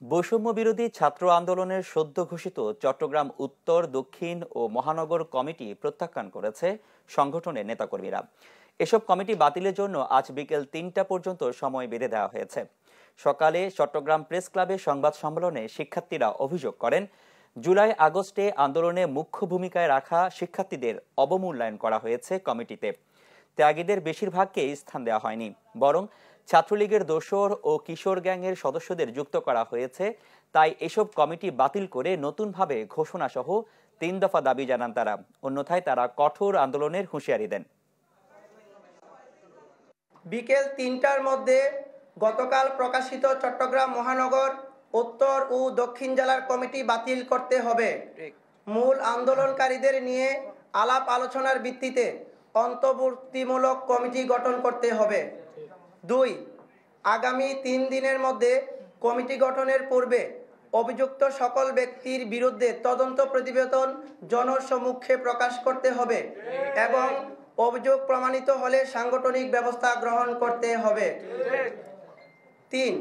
বৈষম্য বিরোধী ছাত্র আন্দোলনের সদ্য ঘোষিত চট্টগ্রাম উত্তর, দক্ষিণ ও মহানগর কমিটি প্রত্যাখ্যান করেছে সংগঠনের নেতাকর্মীরা। এসব কমিটি বাতিলের জন্য আজ বিকেল ৩টা পর্যন্ত সময় বেঁধে দেওয়া হয়েছে। সকালে চট্টগ্রাম প্রেস ক্লাবে সংবাদ সম্মেলনে শিক্ষার্থীরা অভিযোগ করেন, জুলাই আগস্টে আন্দোলনে মুখ্য ভূমিকায় রাখা শিক্ষার্থীদের অবমূল্যায়ন করা হয়েছে কমিটিতে। ত্যাগীদের বেশিরভাগকে স্থান দেওয়া হয়নি, বরং ছাত্রলীগের দোসর ও কিশোর গ্যাংয়ের সদস্যদের যুক্ত করা হয়েছে। তাই এসব কমিটি বাতিল করে নতুনভাবে ঘোষণা সহ ৩ দফা দাবি জানান তারা। অন্যথায় তারা কঠোর আন্দোলনের হুঁশিয়ারি দেন। বিকেল ৩টার মধ্যে গতকাল প্রকাশিত চট্টগ্রাম মহানগর উত্তর ও দক্ষিণ জেলার কমিটি বাতিল করতে হবে। মূল আন্দোলনকারীদের নিয়ে আলাপ আলোচনার ভিত্তিতে অন্তর্বর্তীমূলক কমিটি গঠন করতে হবে। ২. আগামী ৩ দিনের মধ্যে কমিটি গঠনের পূর্বে অভিযুক্ত সকল ব্যক্তির বিরুদ্ধে তদন্ত প্রতিবেদন জনসমক্ষে প্রকাশ করতে হবে এবং অভিযোগ প্রমাণিত হলে সাংগঠনিক ব্যবস্থা গ্রহণ করতে হবে। ৩.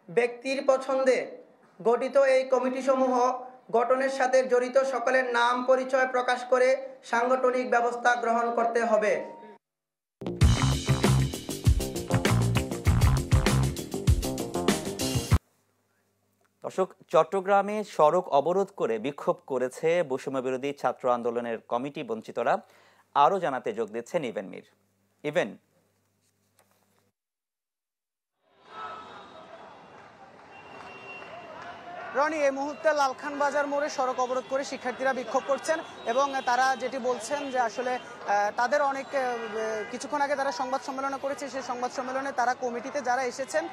ব্যক্তির পছন্দে গঠিত এই কমিটিসমূহ গঠনের সাথে জড়িত সকলের নাম পরিচয় প্রকাশ করে সাংগঠনিক ব্যবস্থা গ্রহণ করতে হবে। দর্শক, চট্টগ্রামে সড়ক অবরোধ করে বিক্ষোভ করেছে বৈষম্য বিরোধী ছাত্র আন্দোলনের কমিটি বঞ্চিতরা। আরো জানাতে যোগ দিচ্ছেন ইভেন মীর। ইভেন, রনি, এই মুহূর্তে লালখান বাজার মোড়ে সড়ক অবরোধ করে শিক্ষার্থীরা বিক্ষোভ করছেন এবং তারা যেটি বলছেন যে আসলে তাদের অনেক কিছুক্ষণ আগে তারা সংবাদ সম্মেলন করেছে। সেই সংবাদ সম্মেলনে তারা কমিটিতে যারা এসেছেন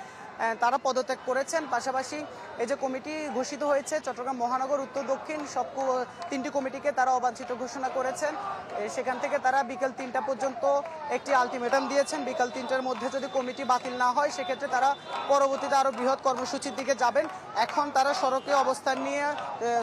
তারা পদত্যাগ করেছেন। পাশাপাশি এই যে কমিটি ঘোষিত হয়েছে চট্টগ্রাম মহানগর উত্তর দক্ষিণ সব 3টি কমিটিকে তারা অবাঞ্ছিত ঘোষণা করেছেন। সেখান থেকে তারা বিকেল 3টা পর্যন্ত একটি আলটিমেটাম দিয়েছেন। বিকাল 3টার মধ্যে যদি কমিটি বাতিল না হয় সেক্ষেত্রে তারা পরবর্তীতে আরো বৃহৎ কর্মসূচির দিকে যাবেন। এখন তারা সড়কে অবস্থান নিয়ে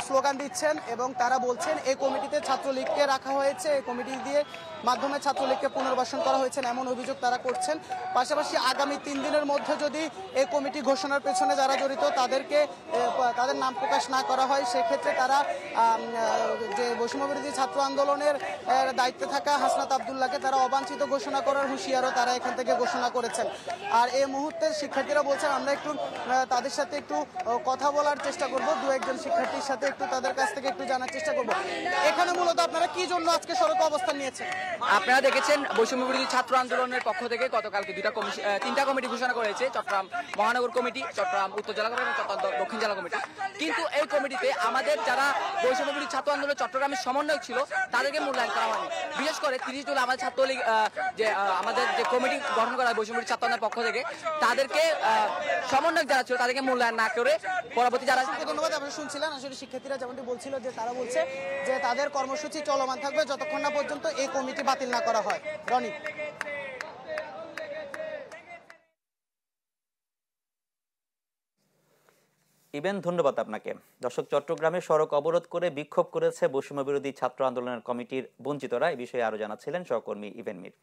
স্লোগান দিচ্ছেন এবং তারা বলছেন এই কমিটিতে ছাত্রলীগকে রাখা হয়েছে, এই কমিটি দিয়ে মাধ্যমে ছাত্রলীগকে পুনর্বাসন করা হয়েছে এমন অভিযোগ তারা করছেন। পাশাপাশি আগামী 3 দিনের মধ্যে যদি এই কমিটি ঘোষণার পেছনে যারা জড়িত তাদের নাম প্রকাশ না করা হয় সেক্ষেত্রে তারা যে বৈষম্য বিরোধী ছাত্র আন্দোলনের দায়িত্বে থাকা হাসনাত আবদুল্লাহকে তারা অবাঞ্ছিত ঘোষণা করার হুঁশিয়ারও তারা এখান থেকে ঘোষণা করেছেন। আর এই মুহূর্তে শিক্ষার্থীরা বলছেন আমরা একটু তাদের সাথে একটু কথা বলার চেষ্টা করব, 2-1 শিক্ষার্থীর সাথে একটু তাদের কাছ থেকে একটু জানার চেষ্টা করব। এখানে মূলত আপনারা কি জন্য আজকে সড়কে অবস্থান নিয়েছেন? আপনারা দেখেছেন বৈষম্য বিরোধী ছাত্র আন্দোলনের পক্ষ থেকে গতকালকে 3টা কমিটি ঘোষণা করেছে, চট্টগ্রাম মহানগর কমিটি, চট্টগ্রাম উত্তর জেলা কমিটি এবং চট্টগ্রাম দক্ষিণ জেলা কমিটি। কিন্তু এই কমিটিতে আমাদের যারা বৈষম্য বিরোধী ছাত্র আন্দোলনের চট্টগ্রামের সমন্বয়ক ছিল তাদেরকে মূল্যায়ন করা হয়নি। বিশেষ করে 30 জুন আমাদের ছাত্রলীগ আমাদের যে কমিটি গঠন করা হয় বৈষম্য বিরোধী ছাত্র আন্দোলনের পক্ষ থেকে তাদেরকে সমন্বয়ক যারা ছিল তাদেরকে মূল্যায়ন না করে পরবর্তী যারা। ধন্যবাদ। আপনি শুনছিলেন আসলে শিক্ষার্থীরা যেমনটি বলছিল যে তারা বলছে যে তাদের কর্মসূচি চলমান থাকবে যতক্ষণ না পর্যন্ত এই কমিটি বাতিল না করা হয়। রনি, ইভেন, ধন্যবাদ আপনাকে। দর্শক, চট্টগ্রামে সড়ক অবরোধ করে বিক্ষোভ করেছে বৈষম্য বিরোধী ছাত্র আন্দোলনের কমিটির বঞ্চিতরা। এই বিষয়ে আরো জানাচ্ছিলেন সহকর্মী ইভেন মীর।